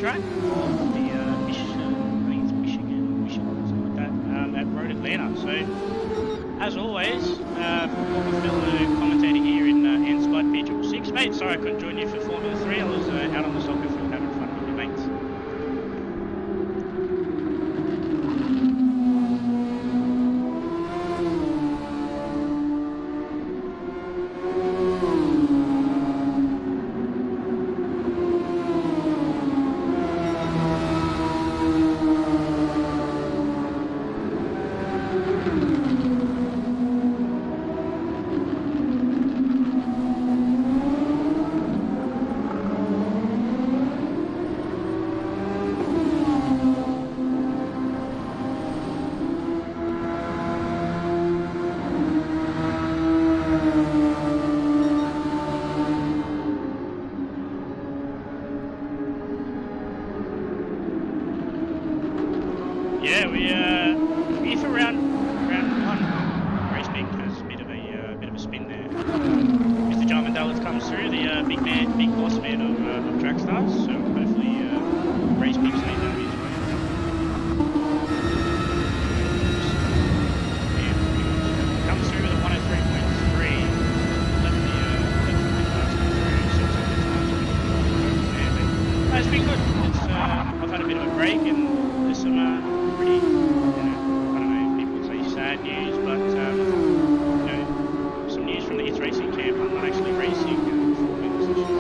track for the I think it's Michigan, something like that, at Road Atlanta. So, as always, former fellow commentator here in Spud P666. Mate, sorry I couldn't join you for Formula 3. I was out on the soccer field having fun with your mates. Yeah, we're for round one. Race Big has a bit of a spin there. Mr. John Mandela comes through, the big boss man of Trackstars. So hopefully Race Big stays out of his way. Yeah, comes through with a 103.3. Let the cars come through. Sorts out the times. But it's been good. I've had a bit of a break and there's some pretty, I don't know if people would say sad news, but some news from the Hits Racing camp. I'm not actually racing for winners this year.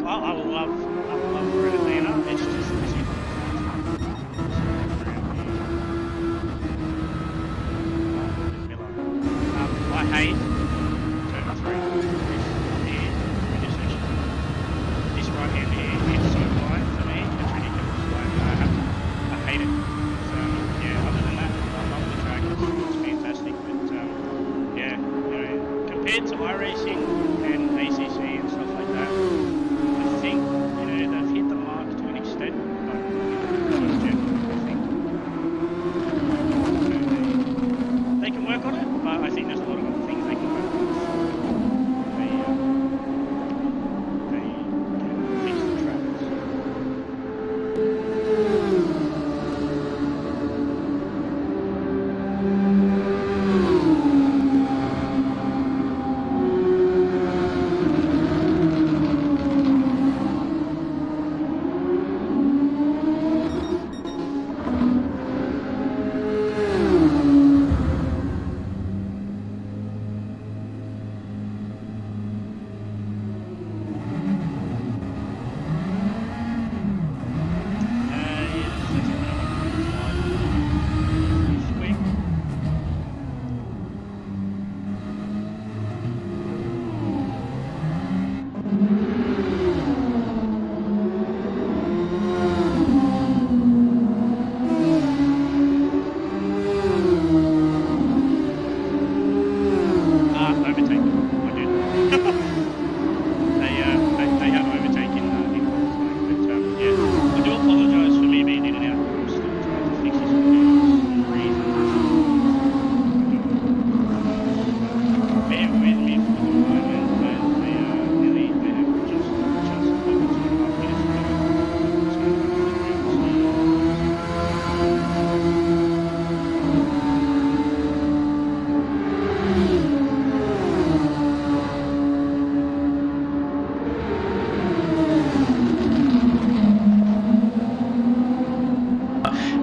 I will love Road Atlanta. It's just I hate turn 3. This right hand here, it's so blind for me. It's ridiculous. Like, I hate it. So yeah, other than that, I love the track. It's fantastic. But yeah, compared to iRacing and ACC and stuff like that, I think they've hit the mark to an extent. But in general, I think they can work on it. But I think there's a lot of other things they can work on. They can fix the track.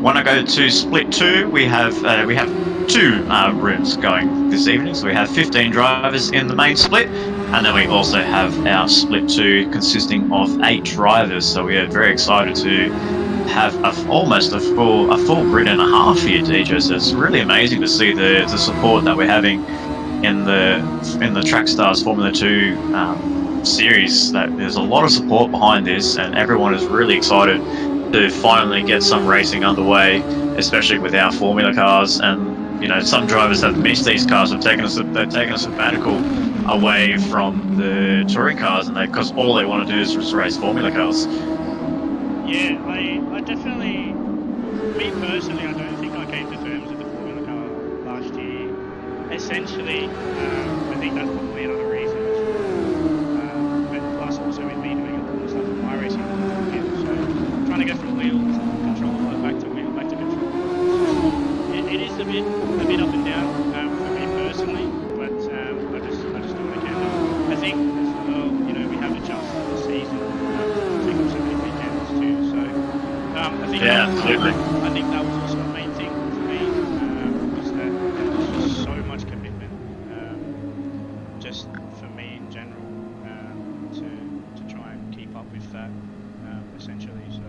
want to go to split 2, we have 2 rooms going this evening. So we have 15 drivers in the main split, and then we also have our split 2 consisting of 8 drivers. So we are very excited to have almost a full grid and a half here, DJ. So it's really amazing to see the support that we're having in the Trackstars Formula 2 series. That there's a lot of support behind this, and everyone is really excited to finally get some racing underway, especially with our Formula cars. And you know, some drivers have missed these cars, they've taken a sabbatical away from the touring cars, and because all they want to do is just race Formula cars. Yeah, I definitely, me personally, I don't think I came to terms with the Formula car last year. Essentially, I think that's probably another reason as well. But plus also with me doing a lot of stuff with my racing, so trying to go from wheel control back to wheel, back to control. It is a bit up and down for me personally, but I just do what I can. I think as well, you know, we have adjusted the season. I think so many weekends too, so I think absolutely. I think that was also a main thing for me, was that there was just so much commitment, just for me in general, to try and keep up with that, essentially. So.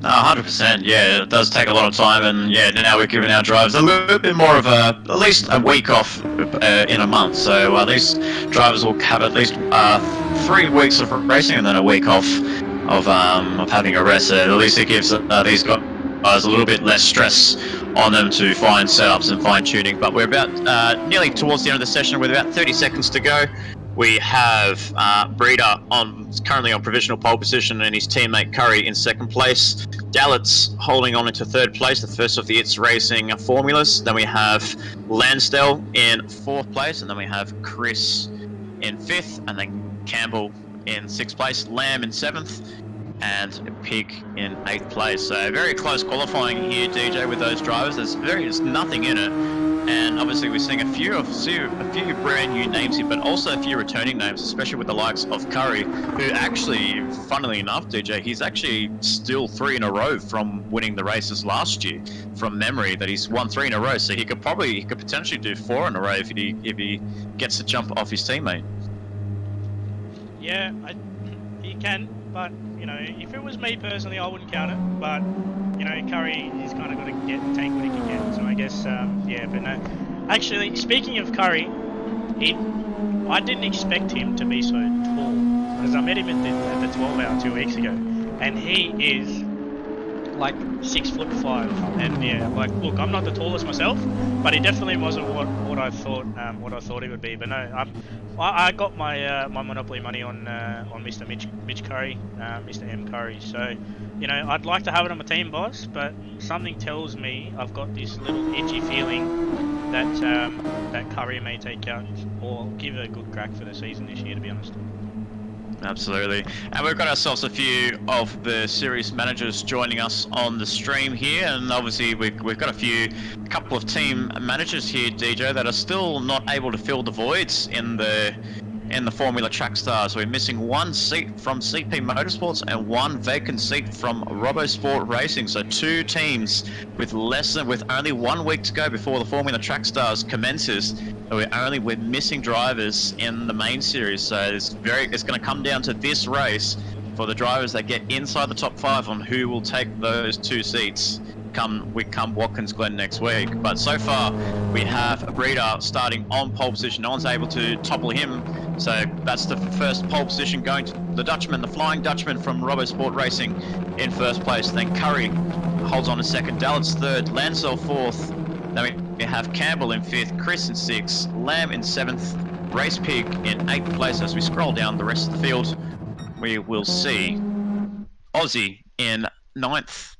100%, yeah, it does take a lot of time, and yeah, now we're giving our drivers a little bit more of at least a week off in a month, so at least drivers will have at least 3 weeks of racing and then a week off of having a rest. At least it gives these guys a little bit less stress on them to find setups and fine tuning. But we're about nearly towards the end of the session with about 30 seconds to go. We have Breeder currently on provisional pole position, and his teammate Curry in second place. Dalitz holding on into third place, the first of the It's Racing formulas. Then we have Lansdell in fourth place, and then we have Chris in fifth, and then Campbell in sixth place, Lamb in seventh, and Pig in eighth place. So very close qualifying here, DJ, with those drivers. There's nothing in it. And obviously we're seeing a few brand new names here, but also a few returning names, especially with the likes of Curry, who actually, funnily enough, DJ, he's actually still 3 in a row from winning the races last year, from memory, that he's won 3 in a row. So he could potentially do 4 in a row if he gets the jump off his teammate. Yeah, he can, but you know, if it was me personally, I wouldn't count it. But you know, Curry is kind of got to take what he can get. So I guess, yeah, but no. Actually, speaking of Curry, I didn't expect him to be so tall, because I met him at the 12 hour 2 weeks ago, and he is like 6'5", and yeah, like, look, I'm not the tallest myself, but he definitely wasn't what I thought he would be. But no, I got my my Monopoly money on Mr. Mitch Curry, Mr. M Curry. So, you know, I'd like to have it on my team, boss, but something tells me I've got this little itchy feeling that that Curry may take out or give a good crack for the season this year, to be honest. Absolutely. And we've got ourselves a few of the series managers joining us on the stream here, and obviously we've got a couple of team managers here, DJ, that are still not able to fill the voids in the Formula Trackstars. We're missing 1 seat from CP Motorsports and 1 vacant seat from RoboSport Racing. So 2 teams with only 1 week to go before the Formula Trackstars commences. We're missing drivers in the main series. So it's going to come down to this race for the drivers that get inside the top 5 on who will take those 2 seats come Watkins Glen next week. But so far we have a Breeder starting on pole position. No one's able to topple him, so that's the first pole position going to the Dutchman, the Flying Dutchman from RoboSport Racing in first place. Then Curry holds on to second, Dalitz third, Lansdell fourth. Then we have Campbell in fifth, Chris in sixth, Lamb in seventh, Race Pig in eighth place. As we scroll down the rest of the field, we will see Aussie in ninth.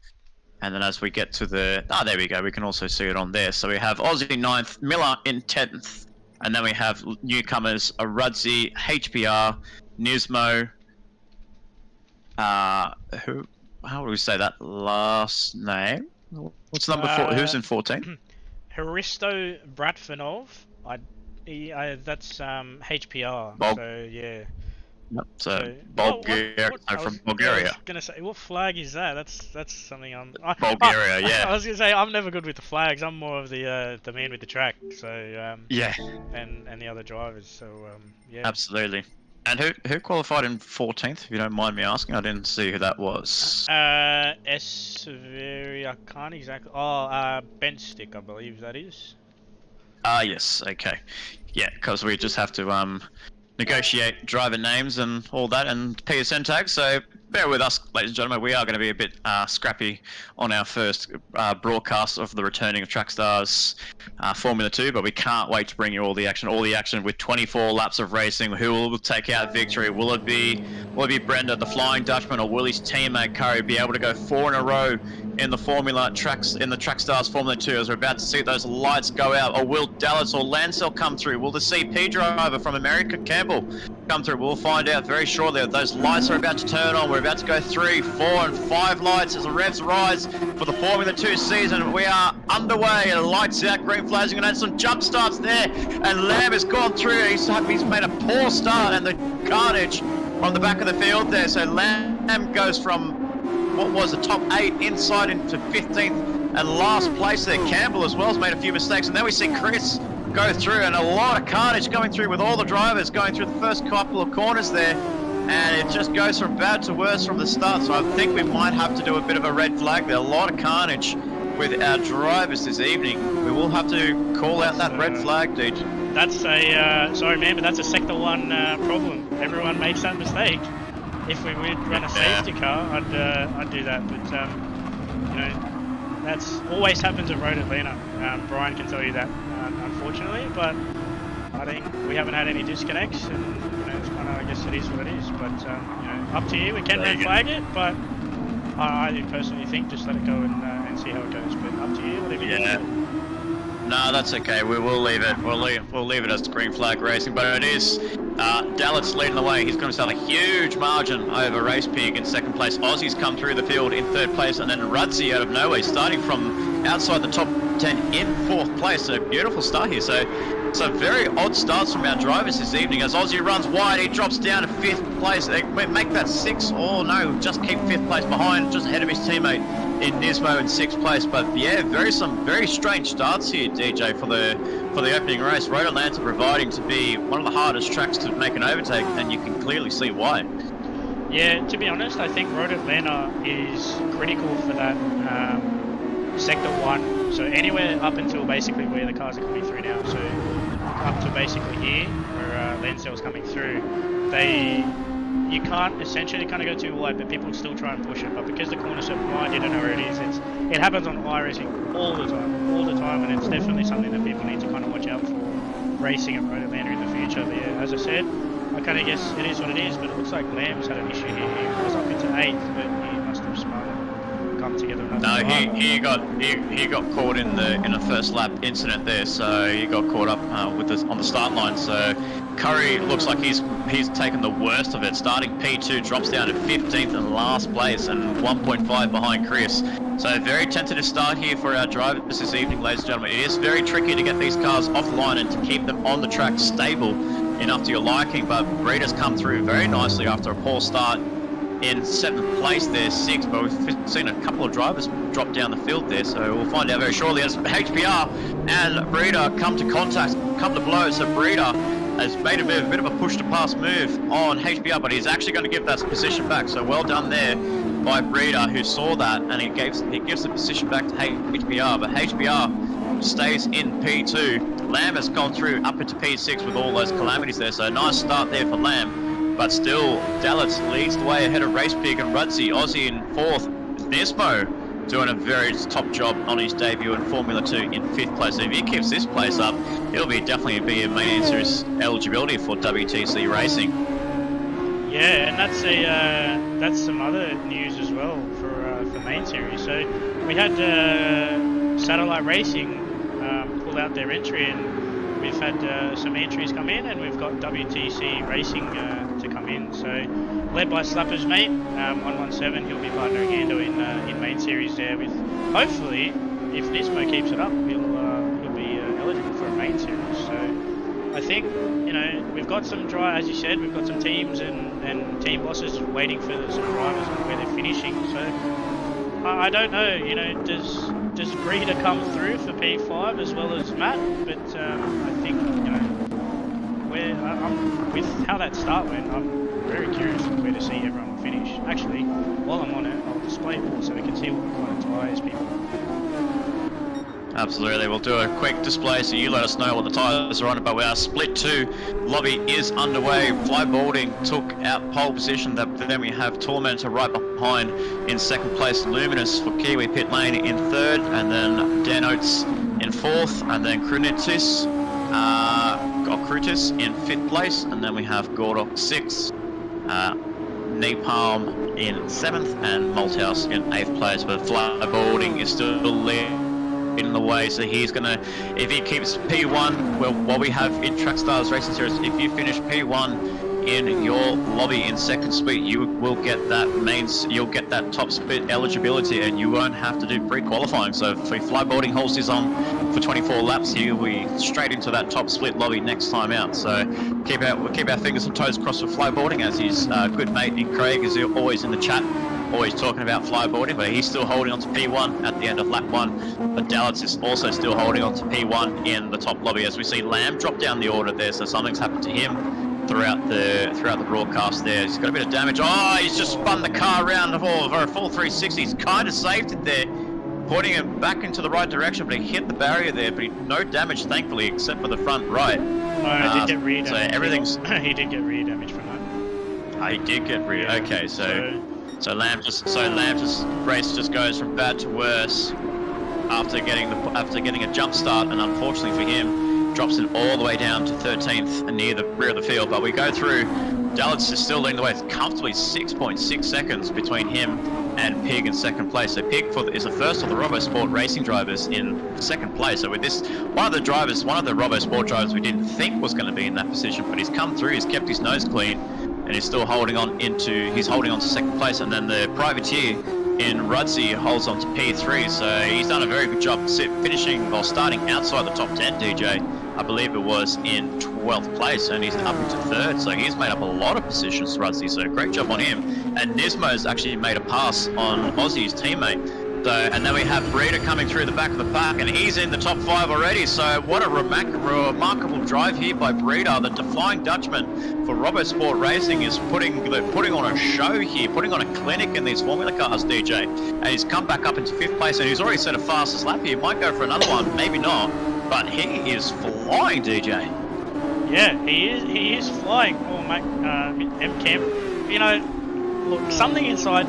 And then as we get to there we go, we can also see it on there. So we have Aussie 9th, Miller in 10th, and then we have newcomers Rudzi, HPR, Nismo, how do we say that last name? What's number 4? Who's in 14? Hristo Bratfanov. That's HPR. Oh. So yeah. Yep. So What, Bulgaria, I from was Bulgaria. gonna say, what flag is that? That's something Bulgaria, yeah. I was gonna say I'm never good with the flags. I'm more of the man with the track. So Yeah, and the other drivers. So yeah. absolutely. And who qualified in 14th? If you don't mind me asking, I didn't see who that was. Severi, I can't exactly. Oh, bench stick, I believe that is. Ah, yes. Okay. Yeah, because we just have to negotiate driver names and all that and PSN tags. So bear with us, ladies and gentlemen. We are going to be a bit scrappy on our first broadcast of the returning of Trackstars Formula 2, but we can't wait to bring you all the action. All the action with 24 laps of racing. Who will take out victory? Will it be Brenda, the Flying Dutchman, or will his teammate Curry be able to go 4 in a row in the Trackstars Formula 2 as we're about to see those lights go out? Or will Dallas or Lancel come through? Will the CP driver from America, Campbell, come through? We'll find out very shortly. Those lights are about to turn on. We're about to go 3, 4 and 5 lights as the revs rise for the Formula 2 season. We are underway. Lights out, green flags, and some jump starts there. And Lamb has gone through. He's made a poor start, and the carnage on the back of the field there. So Lamb goes from what was the top 8 inside into 15th and last place there. Campbell as well has made a few mistakes, and then we see Chris go through, and a lot of carnage going through with all the drivers going through the first couple of corners there, and it just goes from bad to worse from the start. So I think we might have to do a bit of a red flag there. A lot of carnage with our drivers this evening. We will have to call out that red flag, dude. That's a sorry man, but that's a Sector 1 problem. Everyone makes that mistake. If we would run a safety car, I'd do that, but you know, that's always happens at Road Atlanta. Brian can tell you that, unfortunately, but I think we haven't had any disconnects, and you know, it's kind of, I guess it is what it is. But you know, up to you. We can red flag it, but I personally think just let it go and see how it goes. But up to you, whatever you do. No, that's okay. We will leave it. We'll leave it as green flag racing. But it is Dallas leading the way. He's going to sell a huge margin over Race Pig in second place. Aussie's come through the field in third place, and then Rudzi out of nowhere, starting from outside the top 10 in fourth place. So beautiful start here. So very odd starts from our drivers this evening. As Aussie runs wide, he drops down to fifth place. They make that 6. Oh no, just keep fifth place behind, just ahead of his teammate in Nismo in 6th place. But yeah, some very strange starts here, DJ, for the opening race. Road Atlanta providing to be one of the hardest tracks to make an overtake, and you can clearly see why. Yeah, to be honest, I think Road Atlanta is critical for that Sector 1. So anywhere up until basically where the cars are coming through now. So up to basically here, where Lancell's coming through, you can't essentially kind of go too wide, but people still try and push it. But because the corner's so wide, you don't know where it is. It happens on iRacing all the time, and it's definitely something that people need to kind of watch out for racing at Road Atlanta in the future. But yeah, as I said, I kind of guess it is what it is, but it looks like Lamb's had an issue here. He was up into 8th, but he must have spun and come together. No, he got caught in a first lap incident there, so he got caught up on the start line. So Curry looks like he's taken the worst of it. Starting P2, drops down to 15th and last place, and 1.5 behind Chris. So very tentative start here for our drivers this evening, ladies and gentlemen. It is very tricky to get these cars off the line and to keep them on the track stable enough to your liking, but Breeder's come through very nicely after a poor start in 7th place there, 6th, but we've seen a couple of drivers drop down the field there, so we'll find out very shortly as HBR and Breeder come to blows. So Breeder has made a bit of a push to pass move on HBR, but he's actually going to give that position back, so well done there by Breeder, who saw that, and he gives the position back to HBR, but HBR stays in P2. Lamb has gone through up into P6 with all those calamities there, so a nice start there for Lamb. But still, Dallas leads the way ahead of Race Pig and Rudzi. Aussie in 4th. Nismo doing a very top job on his debut in Formula 2 in 5th place. So if he keeps this place up, he'll definitely be a main series eligibility for WTC racing. Yeah, and that's some other news as well for main series. So we had Satellite Racing pull out their entry, and we've had some entries come in, and we've got WTC Racing to come in. So led by Slapper's mate, 117, he'll be partnering Ando in main series there. With hopefully, if Nismo keeps it up, he'll be eligible for a main series. So I think, you know, we've got some as you said, we've got some teams and team bosses waiting for some drivers on where they're finishing. So I don't know, you know, does Breeder come through for P5 as well as Matt? But I think, you know, I'm with how that start went, I'm very curious where to see everyone finish. Actually, while I'm on it, I'll display it all so we can see what kind of tyres people. Absolutely, we'll do a quick display so you let us know what the tyres are on. But our split 2 lobby is underway. Flyboarding took out pole position. Then we have Tormentor right behind in second place. Luminous for Kiwi Pit Lane in third, and then Dan Oates in fourth, and then Krunitis in fifth place, and then we have Gordok sixth, Napalm in seventh, and Malthouse in eighth place. But Flyboarding is still in the way, so he's gonna, if he keeps P1, well, what we have in Trackstars Racing Series, if you finish P1 in your lobby in second split, you will get that you'll get that top split eligibility, and you won't have to do pre-qualifying. So if Flyboarding holds his on for 24 laps, he'll be straight into that top split lobby next time out. So we'll keep our fingers and toes crossed for Flyboarding, as his good mate Nick Craig is always in the chat, always talking about Flyboarding, but he's still holding on to P1 at the end of lap 1. But Dallas is also still holding on to P1 in the top lobby, as we see Lamb drop down the order there, so something's happened to him throughout the broadcast there. He's got a bit of damage. Oh, he's just spun the car around for a full 360. He's kind of saved it there, pointing him back into the right direction, but he hit the barrier there, but no damage, thankfully, except for the front right. No, I did get rear damage. So everything's... he did get rear damage from that. He did get rear. Yeah. Okay, so Lamb's race just goes from bad to worse after getting a jump start, and unfortunately for him, drops it all the way down to 13th near the rear of the field. But we go through. Dallas is still leading the way, comfortably 6.6 seconds between him and Pig in second place. So Pig is the first of the RoboSport racing drivers in second place. So with this, one of the RoboSport drivers we didn't think was going to be in that position, but he's come through, he's kept his nose clean, and he's still holding on to second place. And then the privateer in Rudzi holds on to P3, so he's done a very good job starting outside the top 10, DJ. I believe it was in 12th place, and he's up into third, so he's made up a lot of positions, Rudzi, so great job on him. And Nismo's actually made a pass on Aussie's teammate. So, and then we have Breeder coming through the back of the pack, and he's in the top 5 already. So what a remarkable drive here by Breeder. The Defying Dutchman for RoboSport Racing is putting on a show here, putting on a clinic in these Formula cars, DJ. And he's come back up into 5th place, and he's already set a fastest lap here. Might go for another one, maybe not, but he is flying, DJ. Yeah, he is flying. Oh, mate, M-Cam. You know, look, something inside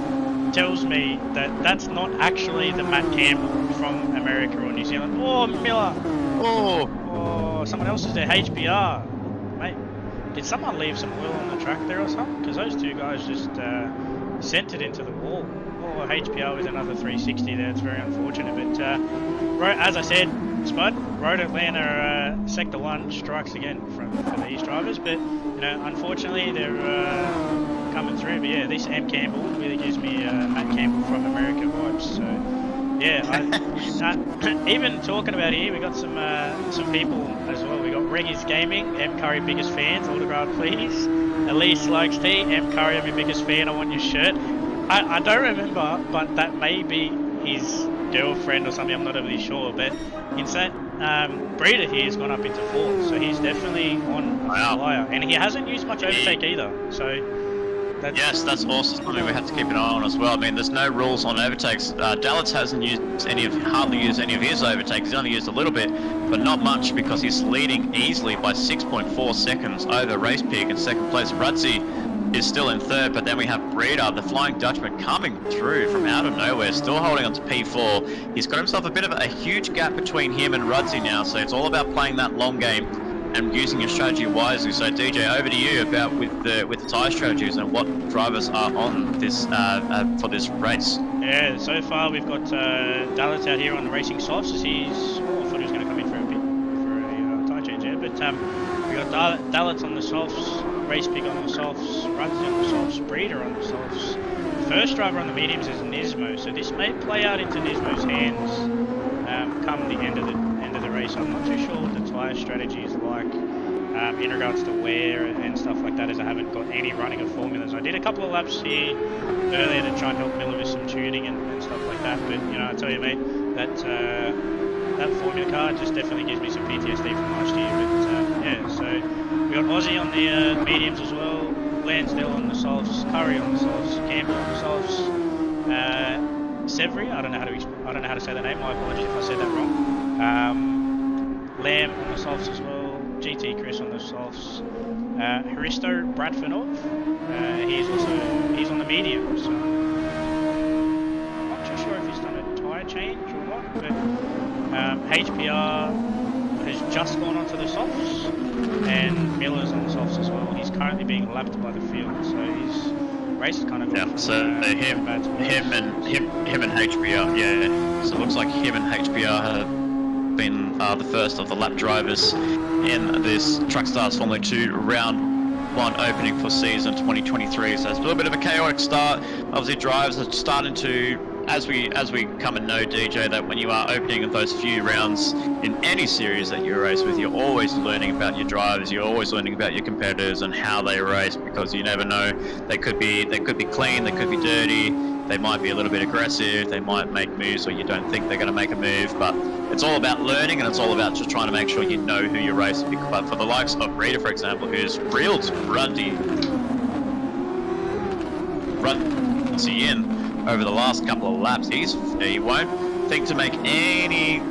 tells me that that's not actually the Matt Campbell from America or New Zealand. Oh, Miller. Oh, someone else is there. HBR. Mate, did someone leave some oil on the track there or something? Because those two guys just sent it into the wall. Oh, HBR with another 360 there. It's very unfortunate. But as I said, Spud, Road Atlanta Sector 1 strikes again for these drivers. But, you know, unfortunately, they're coming through. But yeah, this M Campbell really gives me Matt Campbell from America vibes. So yeah, even talking about here, we got some people as well. We got Reggies Gaming, M Curry biggest fans, autograph please. Elise likes tea, M Curry, I'm your biggest fan, I want your shirt. I don't remember, but that may be his girlfriend or something, I'm not really sure. But instead, Breeder here has gone up into 4th, so he's definitely on flyer, and he hasn't used much overtake either. So. That's also something we have to keep an eye on as well. I mean, there's no rules on overtakes. Dallas hasn't hardly used any of his overtakes. He's only used a little bit, but not much, because he's leading easily by 6.4 seconds over Race Pig in second place. Rudzi is still in third, but then we have Breeder, the Flying Dutchman, coming through from out of nowhere, still holding on to P4. He's got himself a bit of a huge gap between him and Rudzi now, so it's all about playing that long game and using your strategy wisely. So DJ, over to you about with the tyre strategies and what drivers are on this for this race. Yeah, so far we've got Dallas out here on the racing softs. I thought he was going to come in for a tyre change there, but we got Dallas on the softs, Race Pig on the softs, Rudzi on the softs, Breeder on the softs. First driver on the mediums is Nismo, so this may play out into Nismo's hands come the end of the race. I'm not too sure what the tyre strategy is like in regards to wear and stuff like that, as I haven't got any running of formulas. I did a couple of laps here earlier to try and help Miller with some tuning and stuff like that, but you know, I tell you mate, that formula car just definitely gives me some PTSD from last year. But yeah, so we got Aussie on the mediums as well, Lansdale on the softs, Curry on the softs, Campbell on the softs, Severi, I don't know how to say that name, my apologies if I said that wrong. Lamb on the softs as well, GT Chris on the softs, Hristo Bradfordov, he's on the medium, so I'm not too sure if he's done a tyre change or not, but HPR has just gone onto the softs, and Miller's on the softs as well. He's currently being lapped by the field, so his race is kind of him and HBR, yeah. So it looks like him and HBR have been the first of the lap drivers in this Truckstars Formula 2 round 1 opening for season 2023. So it's a little bit of a chaotic start. Obviously, drivers are starting to, as we come and know, DJ, that when you are opening those few rounds in any series that you race with, you're always learning about your drivers, you're always learning about your competitors and how they race, because you never know. They could be clean, they could be dirty, they might be a little bit aggressive, they might make moves where you don't think they're going to make a move, but it's all about learning, and it's all about just trying to make sure you know who you're racing. But for the likes of Rita, for example, who's reeled Rundy in over the last couple of laps, he won't think to make any,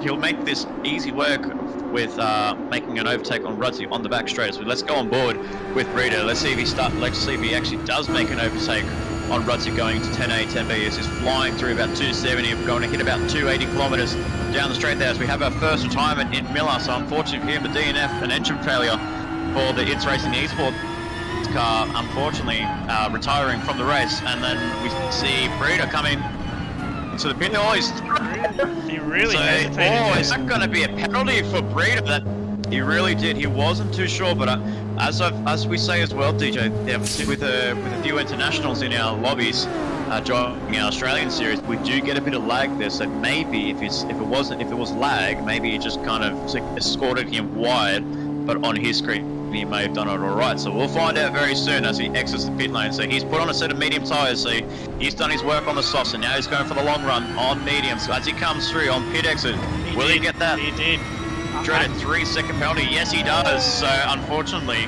he'll make this easy work with making an overtake on Rudzi on the back straight. So let's go on board with Rita. Let's see if he actually does make an overtake on Rudzi going into 10A, 10B. As he's flying through about 270, we're going to hit about 280 kilometers down the straight there as we have our first retirement in Miller. So unfortunately for him, the DNF, an engine failure for the It's Racing Esports car, unfortunately retiring from the race. And then we see Breeder coming to the pit. Oh, he really hesitated. Oh, is that going to be a penalty for Breeder? That he really did. He wasn't too sure, but as we say as well, DJ, with a few internationals in our lobbies joining our Australian series, we do get a bit of lag there. So maybe if it was lag, maybe it just kind of escorted him wide, but on his screen he may have done it all right. So we'll find out very soon as he exits the pit lane. So he's put on a set of medium tyres. So he's done his work on the softs, and now he's going for the long run on mediums. So as he comes through on pit exit, will he get that? He did. Dreaded 3-second penalty. Yes, he does. So unfortunately,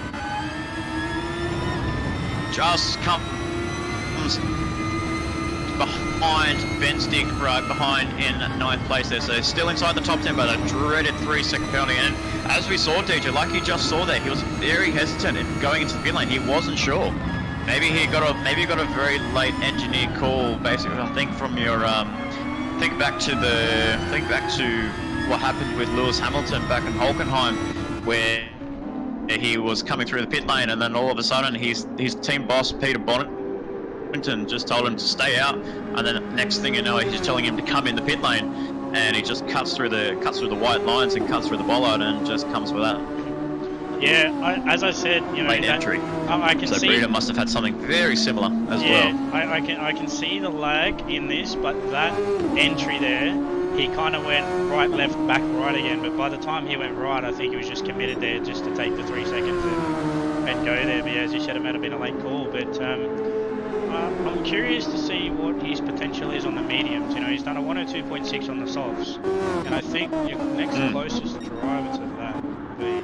just comes behind Ben Stick, right behind in 9th place there. So still inside the top 10, but a dreaded 3-second penalty. And as we saw, DJ, like you just saw there, he was very hesitant in going into the pit lane. He wasn't sure. Maybe he got a very late engineer call. Basically, I think from your think back to what happened with Lewis Hamilton back in Hockenheim, where he was coming through the pit lane, and then all of a sudden his team boss Peter Bonington just told him to stay out, and then next thing you know, he's telling him to come in the pit lane, and he just cuts through the white lines and cuts through the bollard and just comes with that. Yeah, as I said, you know, late entry. I can so see. Breeder must have had something very similar as well. I can see the lag in this, but that entry there, he kind of went right, left, back, right again. But by the time he went right, I think he was just committed there just to take the 3 seconds and go there. But yeah, as you said, it might have been a late call. But I'm curious to see what his potential is on the mediums. You know, he's done a 102.6 on the softs, and I think your next closest driver to that would be.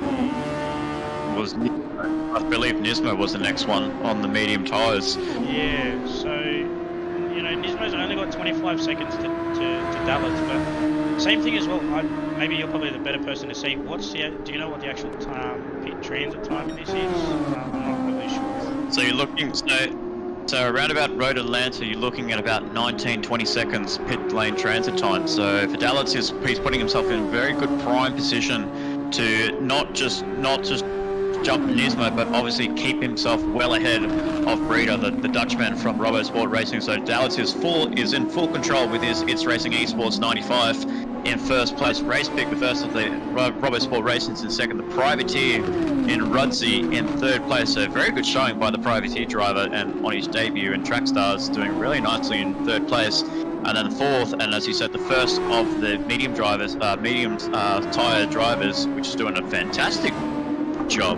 I believe Nismo was the next one on the medium tyres. Yeah, so, you know, Nismo's only got 25 seconds to Dallas, but same thing as well. Maybe you're probably the better person to see. Do you know what the actual pit transit time in this is? I'm not really sure. So you're looking, so around about Road Atlanta, you're looking at about 19-20 seconds pit lane transit time. So for Dallas, he's putting himself in a very good prime position to not just jump Nismo, but obviously keep himself well ahead of Breeder, the Dutchman from RoboSport Racing. So Dallas is in full control with his It's Racing Esports 95 in first place. Race pick, the first of the RoboSport Racing's in second. The Privateer in Rudzi in third place. So very good showing by the Privateer driver, and on his debut in Trackstars, doing really nicely in third place. And then the fourth, and as you said, the first of the medium tyre drivers, which is doing a fantastic good job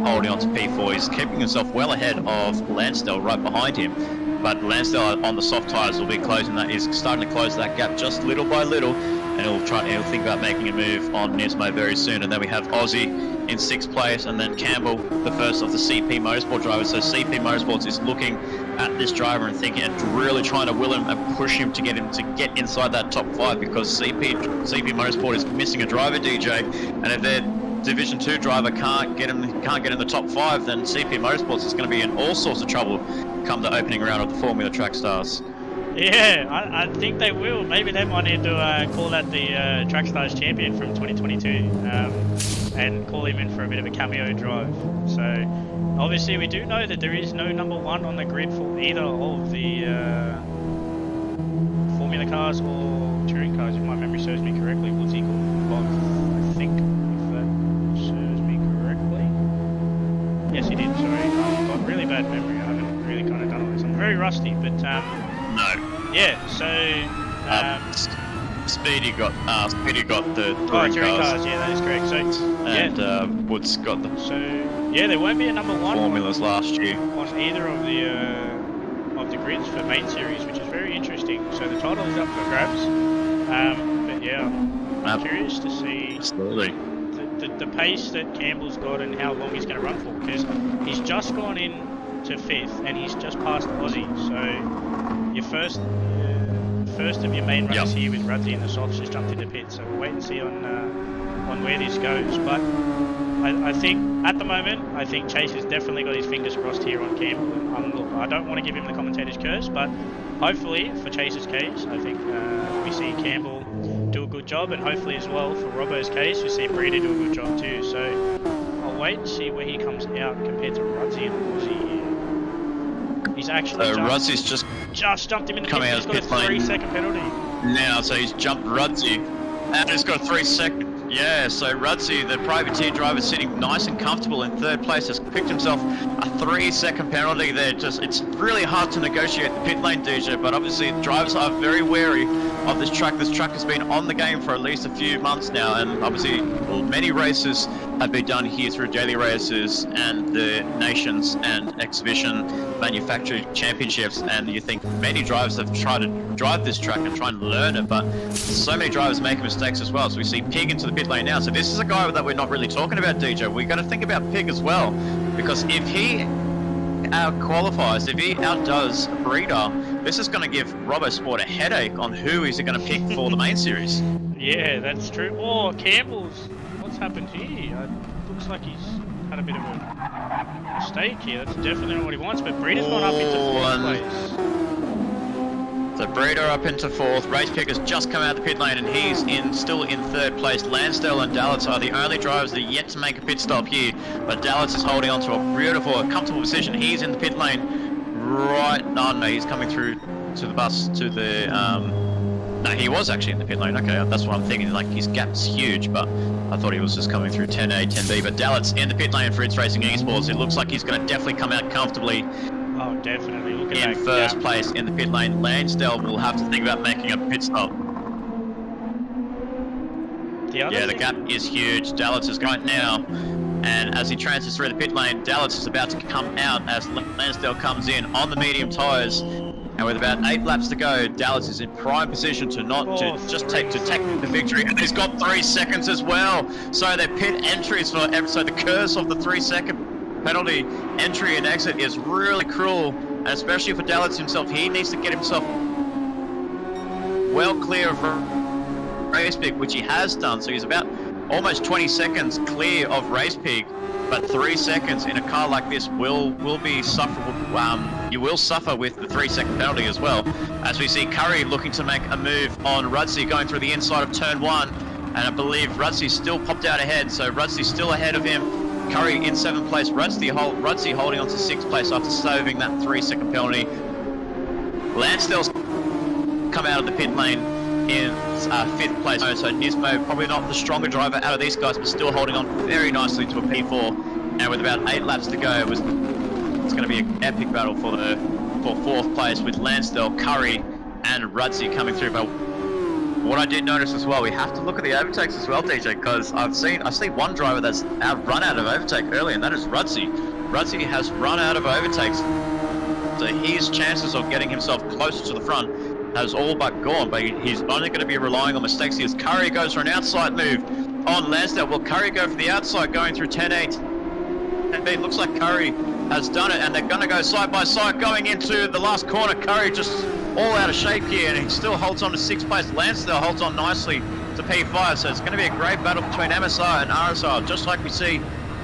holding on to P4. He's keeping himself well ahead of Lansdell right behind him. But Lansdell on the soft tyres will be closing that. He's starting to close that gap just little by little, and he'll think about making a move on Nismo very soon. And then we have Aussie in 6th place, and then Campbell, the first of the CP Motorsport drivers. So CP Motorsports is looking at this driver and thinking and really trying to will him and push him to get inside that top 5, because CP Motorsport is missing a driver, DJ, and if their Division 2 driver can't get in the top 5, then CP Motorsports is going to be in all sorts of trouble come the opening round of the Formula Track Stars. Yeah, I think they will. Maybe they might need to call out the Track Stars champion from 2022 and call him in for a bit of a cameo drive. So obviously we do know that there is no number 1 on the grid for either of the Formula cars or touring cars, if my memory serves me correctly. What's equal both, I think, if that serves me correctly. Yes, he did, sorry. I've got really bad memory. I haven't really kind of done all this. I'm very rusty, but No. yeah, so Speedy got the touring cars. Yeah, that is correct. So and Woods got the so yeah, there won't be a number 1 formulas last year on either of the grids for main series, which is very interesting. So the title is up for grabs. But yeah, I'm curious to see absolutely the pace that Campbell's got and how long he's going to run for, because he's just gone in to 5th and he's just passed Aussie. So your first of your main runs here with Ruddy and the softs just jumped into pit. So we'll wait and see on where this goes. But I think at the moment, I think Chase has definitely got his fingers crossed here on Campbell. And look, I don't want to give him the commentator's curse, but hopefully for Chase's case, I think we see Campbell do a good job, and hopefully as well for Robbo's case, we see Breeder do a good job too. So I'll wait and see where he comes out compared to Ruddy and Aussie here. He's actually Rudzy's just jumped him in the pit. He's got a 3-second penalty now, so he's jumped Rudzy and he's got a 3-second. Yeah, so Rudzy, the privateer driver, sitting nice and comfortable in 3rd place, has picked himself a 3-second penalty there. It's really hard to negotiate the pit lane, DJ, but obviously drivers are very wary of this track. This track has been on the game for at least a few months now, and obviously many races have been done here through daily races and the Nations and Exhibition Manufacturing Championships, and you think many drivers have tried to drive this track and try and learn it, but so many drivers make mistakes as well. So we see Pig into the pit lane now. So this is a guy that we're not really talking about, DJ. We got to think about Pig as well, because if he qualifies, if he outdoes Breeder, this is going to give Robbosport a headache on who is he going to pick for the main series. Yeah, that's true. Oh, Campbell's. What's happened here? Looks like he's had a bit of a mistake here. That's definitely not what he wants, but Breeder's gone up into 4th place. So Breeder up into 4th. Race Pick has just come out of the pit lane and he's still in 3rd place. Lansdale and Dallas are the only drivers that are yet to make a pit stop here, but Dallas is holding on to a comfortable position. He's in the pit lane right. No, he's coming through to the bus to the. No, he was actually in the pit lane. Okay, that's what I'm thinking. Like, his gap's huge, but I thought he was just coming through 10A, 10B. But Dallas in the pit lane for It's Racing Esports. It looks like he's going to definitely come out comfortably. Oh, definitely. Look at in that first gap. Place in the pit lane. Lansdale will have to think about making a pit stop. The gap is huge. Dallas is going now, and as he transits through the pit lane, Dallas is about to come out as Lansdale comes in on the medium tyres. And with about 8 laps to go, Dallas is in prime position to take the victory. And he's got 3 seconds as well. So their pit entries so the curse of the 3-second penalty entry and exit is really cruel, and especially for Dallas himself. He needs to get himself well clear of Race Pig, which he has done. So he's about almost 20 seconds clear of Race Pig. But 3 seconds in a car like this will be sufferable. You will suffer with the 3-second penalty as well. As we see Curry looking to make a move on Rudzy going through the inside of turn 1. And I believe Rudzy still popped out ahead. So Rudzy's still ahead of him. Curry in 7th place. Rudzy holding on to 6th place after serving that 3-second penalty. Lansdale's come out of the pit lane in 5th place. So Nismo, probably not the stronger driver out of these guys, but still holding on very nicely to a P4. And with about 8 laps to go, it's going to be an epic battle for 4th place with Lansdale, Curry, and Rudzy coming through. But what I did notice as well, we have to look at the overtakes as well, DJ, because I see one driver that's run out of overtake early, and that is Rudzi. Rudzi has run out of overtakes, so his chances of getting himself closer to the front has all but gone, but he's only going to be relying on mistakes. As Curry goes for an outside move on Lansdale. Will Curry go for the outside, going through 10-8? And it looks like Curry has done it, and they're going to go side by side going into the last corner. Curry just all out of shape here, and he still holds on to 6th place. Lansdale holds on nicely to P5, so it's going to be a great battle between MSR and RSR, just like we see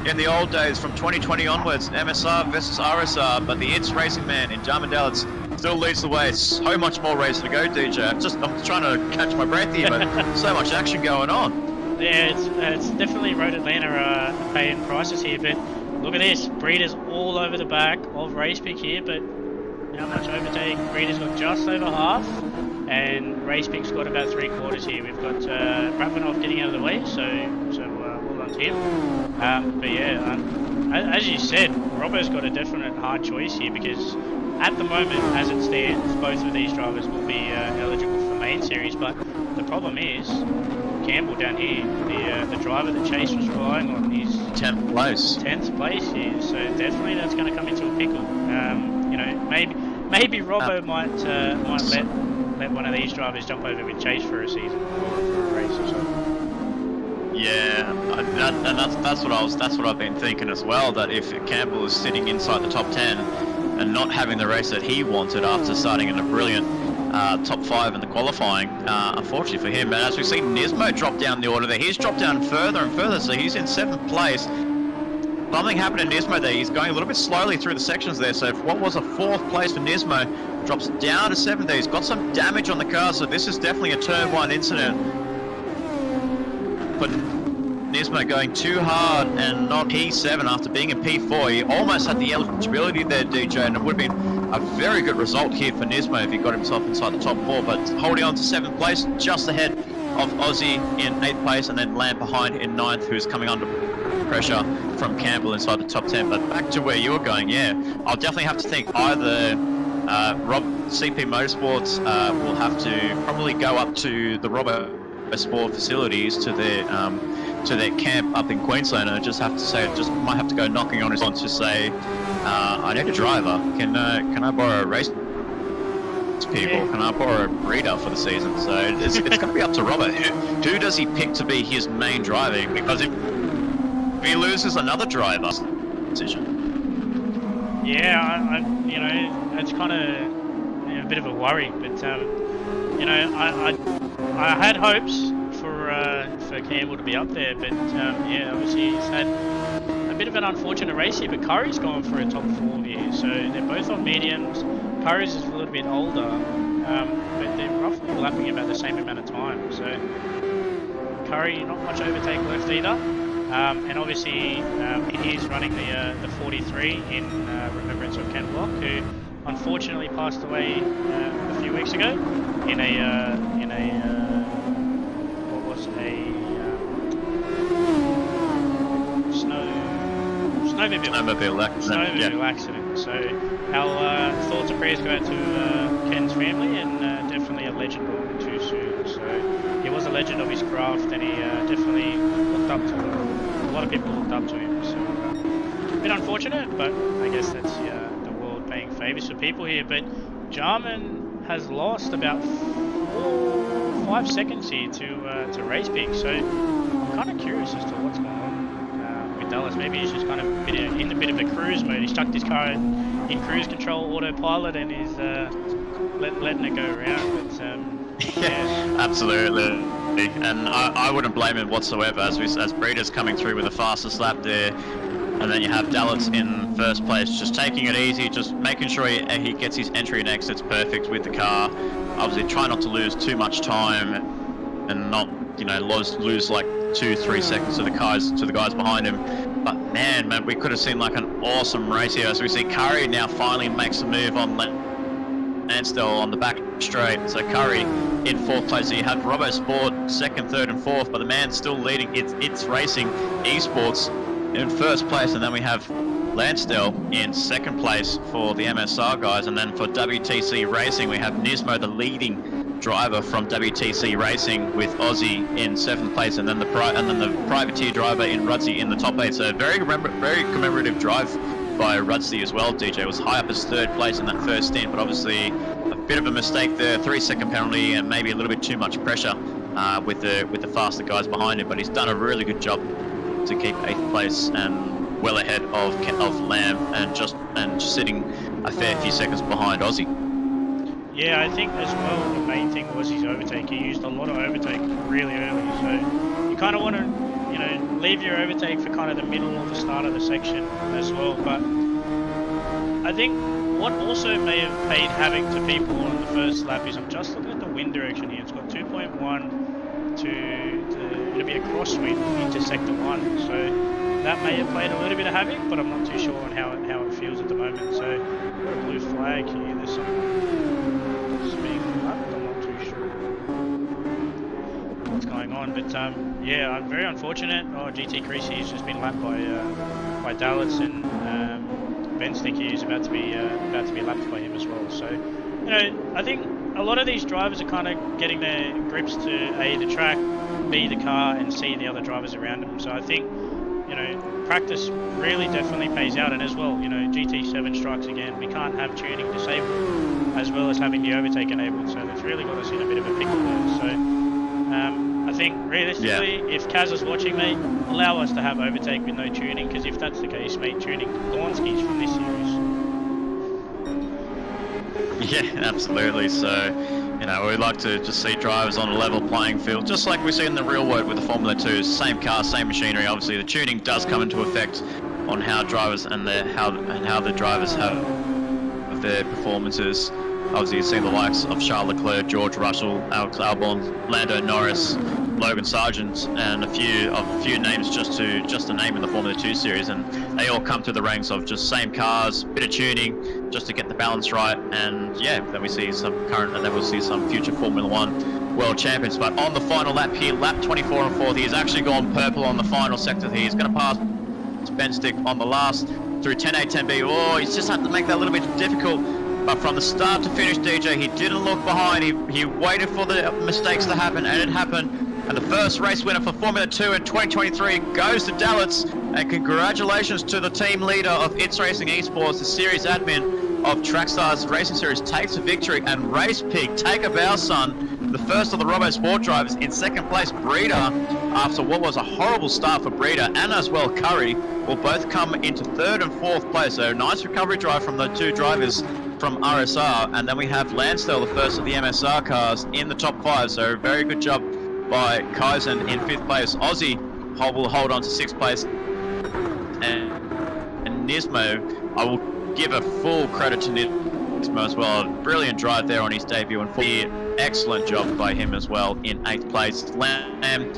in the old days from 2020 onwards, MSR versus RSR, but the It's Racing Man in Jarman Dalitz still leads the way. So much more race to go, DJ. I'm trying to catch my breath here, but so much action going on. Yeah, it's definitely Road Atlanta paying prices here, but look at this. Breeder's all over the back of RacePick here, but how much overtake? Breeder's got just over half, and RacePick's got about 3/4 here. We've got Bravanov getting out of the way, so well done to him. But yeah, as you said, Robbo's got a definite hard choice here, because at the moment, as it stands, both of these drivers will be eligible for main series, but the problem is Campbell down here, the driver that Chase was relying on, is 10th place. 10th place here, so definitely that's going to come into a pickle. You know, maybe Robbo might let one of these drivers jump over with Chase for a season or for a race or so. Yeah, and that's what I've been thinking as well. That if Campbell is sitting inside the top 10 and not having the race that he wanted after starting in a brilliant top 5 in the qualifying, unfortunately for him. But as we've seen Nismo drop down the order there, he's dropped down further and further, so he's in 7th place. Something happened to Nismo there. He's going a little bit slowly through the sections there, so what was a 4th place for Nismo drops down to 7th there. He's got some damage on the car, so this is definitely a turn 1 incident. But Nismo going too hard and not P7 after being in P4. He almost had the eligibility there, DJ, and it would have been a very good result here for Nismo if he got himself inside the top 4, but holding on to 7th place, just ahead of Aussie in 8th place, and then Lamb behind in 9th, who's coming under pressure from Campbell inside the top 10. But back to where you were going, yeah, I'll definitely have to think either CP Motorsports will have to probably go up to the Robbo Sport facilities to their camp up in Queensland, and I just have to say, just might have to go knocking on his door to say, I need a driver. Can I borrow a race people? Can I borrow a breeder for the season? So it's going to be up to Robert. Who does he pick to be his main driver? Because if he loses another driver, decision. Yeah, you know, it's kind of a bit of a worry, but you know, I had hopes for Campbell to be up there, but yeah, obviously he's had a bit of an unfortunate race here. But Curry's gone for a top 4 here, so they're both on mediums. Curry's is a little bit older, but they're roughly lapping about the same amount of time. So Curry, not much overtake left either, and obviously he is running the 43 in remembrance of Ken Block, who unfortunately passed away a few weeks ago in a snowmobile accident. So our thoughts and prayers go out to Ken's family, and definitely a legend gone too soon. So he was a legend of his craft, and he definitely looked up to a lot of people looked up to him. So a bit unfortunate, but I guess that's the world paying favours for people here. But Jarman has lost about 5 seconds here to RacePick, so I'm kind of curious as to what's going on with Dallas. Maybe he's just kind of in a bit of a cruise mode. He's stuck his car in cruise control autopilot and is letting it go around. But yeah, absolutely. And I wouldn't blame him whatsoever, as Breeder's coming through with the fastest lap there. And then you have Dallas in first place, just taking it easy, just making sure he gets his entry and exits perfect with the car. Obviously, try not to lose too much time and not, you know, lose like 2-3 seconds to the guys behind him. But man, we could have seen like an awesome race here, as we see Curry now finally makes a move on Lansdale on the back straight. So Curry in 4th place. So you had Robbo Sport 2nd, 3rd, and 4th, but the man still leading. It's Racing Esports in 1st place, and then we have Lansdale in 2nd place for the MSR guys, and then for WTC Racing we have Nismo, the leading driver from WTC Racing with Aussie in 7th place, and then the privateer driver in Rudsley in the top 8. So very commemorative drive by Rudsley as well. DJ was high up as 3rd place in that first stint, but obviously a bit of a mistake there, 3-second penalty, and maybe a little bit too much pressure with the faster guys behind him. But he's done a really good job to keep 8th place and well ahead of Lamb, and just sitting a fair few seconds behind Aussie. Yeah, I think as well the main thing was his overtake. He used a lot of overtake really early, so you kind of want to, you know, leave your overtake for kind of the middle or the start of the section as well. But I think what also may have paid havoc to people on the first lap is, I'm just looking at the wind direction here. It's got 2.1 to it'll be a crosswind into sector 1, so that may have played a little bit of havoc, but I'm not too sure on how it feels at the moment. So got a blue flag here. There's some speed left. I'm not too sure what's going on, but yeah, I'm very unfortunate. Oh, GT Creasy has just been lapped by Dallas, and Ben Sticky is about to be lapped by him as well. So, you know, I think a lot of these drivers are kind of getting their grips to A, the track, B, the car, and C, the other drivers around them. So I think, you know, practice really definitely pays out. And as well, you know, GT7 strikes again. We can't have tuning disabled as well as having the overtake enabled. So that's really got us in a bit of a pickle there. So I think realistically, if Kaz is watching, mate, allow us to have overtake with no tuning, because if that's the case, mate, tuning Gornskis from this series. Yeah, absolutely. So, you know, we'd like to just see drivers on a level playing field, just like we see in the real world with the Formula 2s. Same car, same machinery. Obviously, the tuning does come into effect on how drivers and how the drivers have their performances. Obviously, you've seen the likes of Charles Leclerc, George Russell, Alex Albon, Lando Norris, Logan Sargent, and a few names just to name in the Formula 2 series, and they all come through the ranks of just same cars, bit of tuning, just to get the balance right. And yeah, then we see some current, and then we'll see some future Formula 1 world champions. But on the final lap here, lap 24 and 4th, he's actually gone purple on the final sector here. He's going to pass Ben Stick on the last through 10A, 10B. Oh, he's just had to make that a little bit difficult. But from the start to finish, DJ, he didn't look behind. He waited for the mistakes to happen, and it happened. And the first race winner for Formula 2 in 2023 goes to Dallas. And congratulations to the team leader of It's Racing Esports, the series admin of Trackstars Racing Series, takes the victory. And Race Pig, Taker Bowson, the first of the Robo Sport drivers, in 2nd place. Breeder, after what was a horrible start for Breeder, and as well Curry, will both come into 3rd and 4th place. So nice recovery drive from the two drivers from RSR. And then we have Lansdale, the first of the MSR cars, in the top 5. So very good job by Kaizen in 5th place. Aussie will hold on to 6th place, and Nismo, I will give a full credit to Nismo as well. Brilliant drive there on his debut, and excellent job by him as well in 8th place. Lamb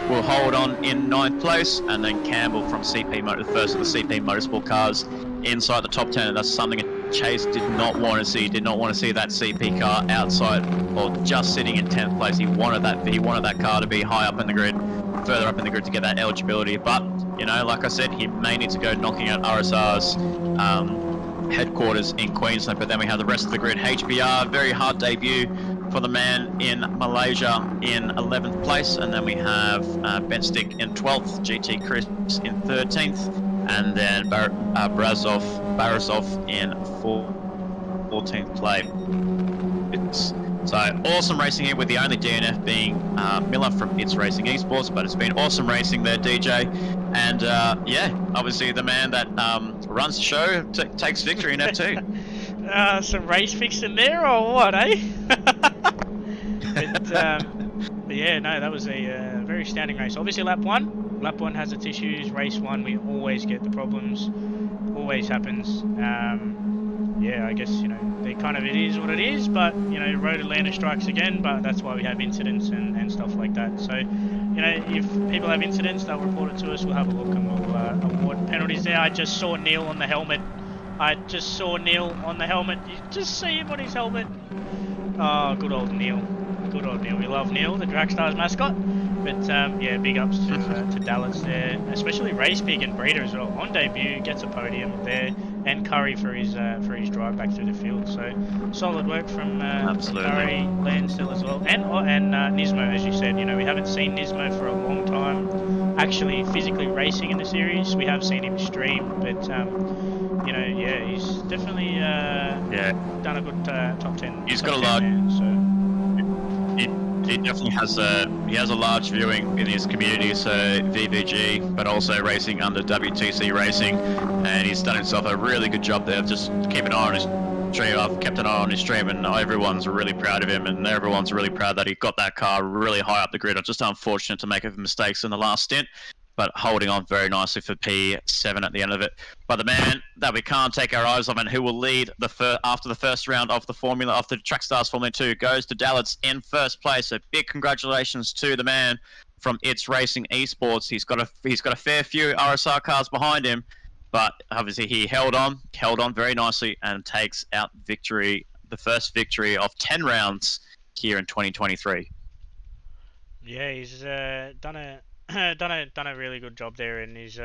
will hold on in 9th place, and then Campbell from CP, the first of the CP Motorsport cars, inside the top 10. And that's something Chase did not want to see. Did not want to see that CP car outside or just sitting in 10th place. He wanted that car to be high up in the grid, further up in the grid, to get that eligibility. But you know, like I said, he may need to go knocking out RSR's headquarters in Queensland. But then we have the rest of the grid. HBR, very hard debut for the man in Malaysia in 11th place, and then we have Ben Stick in 12th, GT Chris in 13th. And then Barazov in 14th place. So awesome racing here, with the only DNF being Miller from It's Racing Esports. But it's been awesome racing there, DJ. And yeah, obviously the man that runs the show takes victory in F2. Some race fixing there or what, eh? But yeah, no, that was a very standing race. Obviously lap 1. Lap 1 has its issues. Race 1, we always get the problems. Always happens. Yeah, I guess, you know, it is what it is, but, you know, Road Atlanta strikes again, but that's why we have incidents and stuff like that. So, you know, if people have incidents, they'll report it to us, we'll have a look, and we'll award penalties there. I just saw Neil on the helmet. You just see him on his helmet. Oh, good old Neil. Good old Neil. We love Neil, the Trackstars mascot. But yeah, big ups to Dallas there, especially Race Pig and Breeder as well. On debut, gets a podium there, and Curry for his drive back through the field. So solid work from Absolutely. Curry, Lansdale as well, and Nismo, as you said. You know, we haven't seen Nismo for a long time, actually physically racing in the series. We have seen him stream, but you know, yeah, he's definitely done a good top 10. He's top got a 10 large. there, so. He definitely has a large viewing in his community, so VVG, but also racing under WTC Racing, and he's done himself a really good job there of just keeping an eye on his stream. I've kept an eye on his stream, and everyone's really proud of him, and everyone's really proud that he got that car really high up the grid. It's just unfortunate to make mistakes in the last stint, but holding on very nicely for P7 at the end of it. But the man that we can't take our eyes off and who will lead after the first round of the Trackstars Formula 2 goes to Dallas in first place. So big congratulations to the man from It's Racing Esports. He's got a fair few RSR cars behind him, but obviously he held on very nicely and takes out victory, the first victory of 10 rounds here in 2023. Yeah, he's done a really good job there, and he's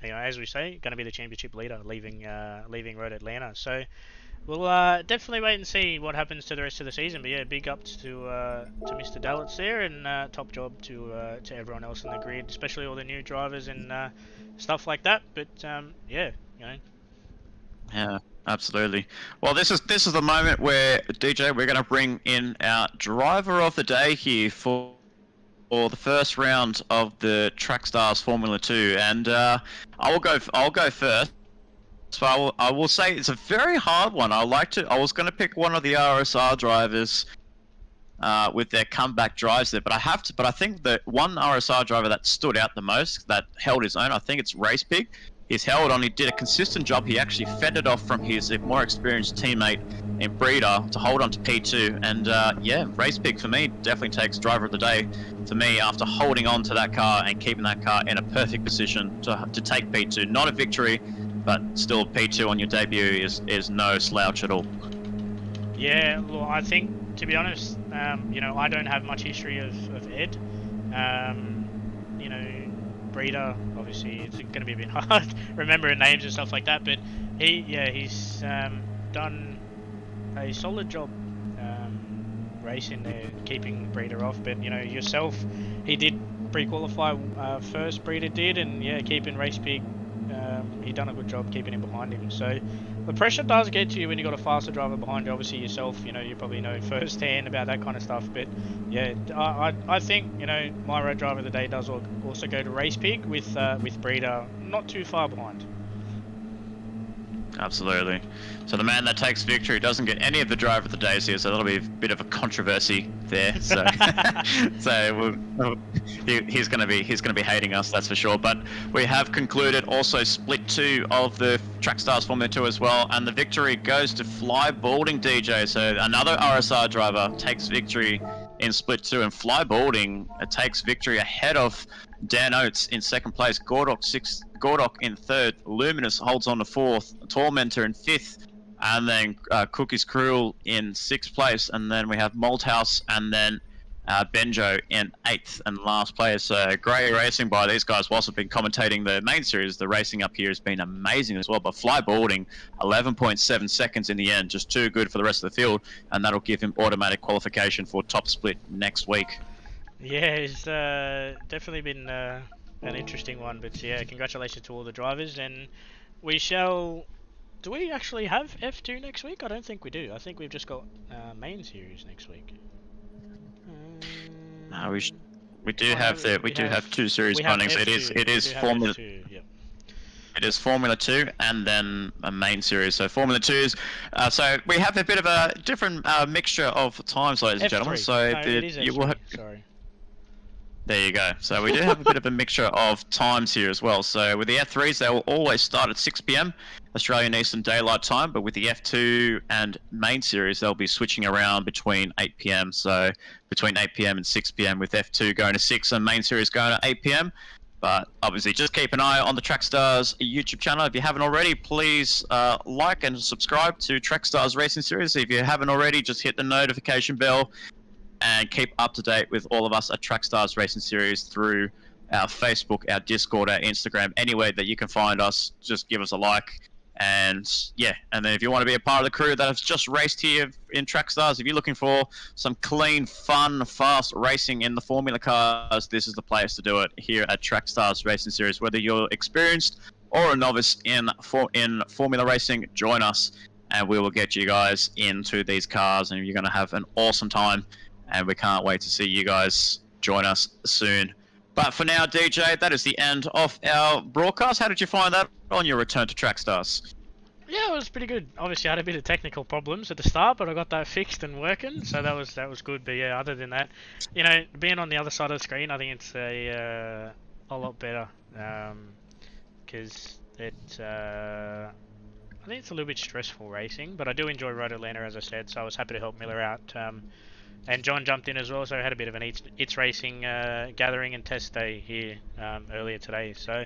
you know, as we say, going to be the championship leader, leaving Road Atlanta. So we'll definitely wait and see what happens to the rest of the season. But yeah, big ups to Mr. Dallas there, and top job to everyone else in the grid, especially all the new drivers and stuff like that. But yeah, you know. Yeah, absolutely. Well, this is the moment where DJ, we're going to bring in our driver of the day here for the first round of the Trackstars Formula 2, and I'll go first. So I will say it's a very hard one. I was going to pick one of the RSR drivers with their comeback drives there, but I think the one RSR driver that stood out the most, that held his own, I think it's Race Pig. He's held on. He did a consistent job. He actually fended off from his more experienced teammate in Breeder to hold on to P2. And yeah, Race Pig for me definitely takes driver of the day for me after holding on to that car and keeping that car in a perfect position to take P2. Not a victory, but still P2 on your debut is no slouch at all. Yeah, well, I think, to be honest, you know, I don't have much history of Ed. You know, Breeder, obviously it's going to be a bit hard remembering names and stuff like that, but he's done a solid job racing there, keeping Breeder off. But you know, yourself, he did pre-qualify first, Breeder did, and yeah, keeping Race Pig, he done a good job keeping him behind him. So the pressure does get to you when you got a faster driver behind you. Obviously yourself, you know, you probably know firsthand about that kind of stuff. But yeah, I think, you know, my road driver of the day does also go to Race Pig with Breeder not too far behind. Absolutely. So the man that takes victory doesn't get any of the driver of the days here, so that'll be a bit of a controversy there. So, he's going to be hating us, that's for sure. But we have concluded also split 2 of the Trackstars Formula 2 as well, and the victory goes to Fly Balding DJ. So another RSR driver takes victory in split 2, and Fly Balding takes victory ahead of Dan Oates in second place, Gordok in third, Luminous holds on to fourth, Tormentor in fifth, and then Cookies Cruel in sixth place, and then we have Malthouse and then Benjo in eighth and last place. So great racing by these guys. Whilst I've been commentating the main series, the racing up here has been amazing as well. But Fly Balding, 11.7 seconds in the end, just too good for the rest of the field, and that'll give him automatic qualification for top split next week. Yeah, it's definitely been an interesting one, but yeah, congratulations to all the drivers, and we shall... Do we actually have F2 next week? I don't think we do. I think we've just got main series next week. No, we do have 2 series running. So it is Formula 2, yep. It is Formula 2 and then a main series. So Formula 2's, so we have a bit of a different mixture of times, ladies and gentlemen. So no, it is F3. Sorry. There you go. So we do have a bit of a mixture of times here as well. So with the F3s, they will always start at 6 p.m. Australian Eastern Daylight Time, but with the F2 and main series, they'll be switching around between 8 p.m. So between 8 p.m. and 6 p.m. with F2 going to 6 and main series going to 8 p.m. But obviously, just keep an eye on the Trackstars YouTube channel. If you haven't already, please like and subscribe to Trackstars Racing Series. If you haven't already, just hit the notification bell. and keep up to date with all of us at Trackstars Racing Series through our Facebook, our Discord, our Instagram, anywhere that you can find us. Just give us a like. And yeah, and then if you want to be a part of the crew that has just raced here in Trackstars, if you're looking for some clean, fun, fast racing in the Formula cars, this is the place to do it here at Trackstars Racing Series. Whether you're experienced or a novice in Formula racing, join us and we will get you guys into these cars and you're going to have an awesome time. And we can't wait to see you guys join us soon. But for now, DJ, that is the end of our broadcast. How did you find that on your return to Trackstars? Yeah, it was pretty good. Obviously, I had a bit of technical problems at the start, but I got that fixed and working, so that was good. But yeah, other than that, you know, being on the other side of the screen, I think it's a lot better because I think it's a little bit stressful racing, but I do enjoy Road Atlanta, as I said, so I was happy to help Miller out. And John jumped in as well, so I had a bit of an It's Racing gathering and test day here earlier today. So,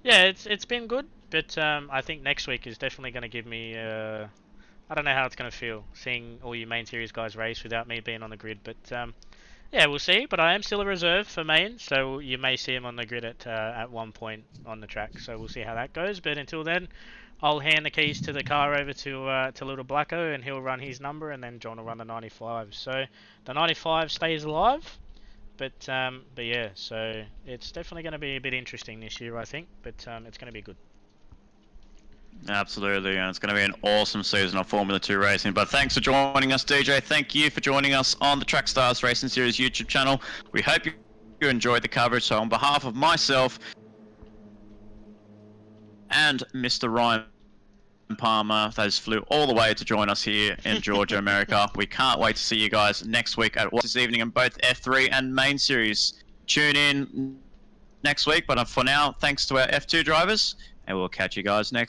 yeah, it's been good, but I think next week is definitely going to give me... I don't know how it's going to feel, seeing all you main series guys race without me being on the grid. But, yeah, we'll see. But I am still a reserve for main, so you may see him on the grid at one point on the track. So we'll see how that goes. But until then, I'll hand the keys to the car over to Little Blacko, and he'll run his number, and then John will run the 95. So the 95 stays alive, but yeah, so it's definitely going to be a bit interesting this year, I think. But it's going to be good. Absolutely, and it's going to be an awesome season of Formula 2 racing. But thanks for joining us, DJ. Thank you for joining us on the Trackstars Racing Series YouTube channel. We hope you enjoyed the coverage. So on behalf of myself and Mr. Ryan Palmer, that flew all the way to join us here in Georgia, America. We can't wait to see you guys next week at this evening in both F3 and main series. Tune in next week, but for now, thanks to our F2 drivers, and we'll catch you guys next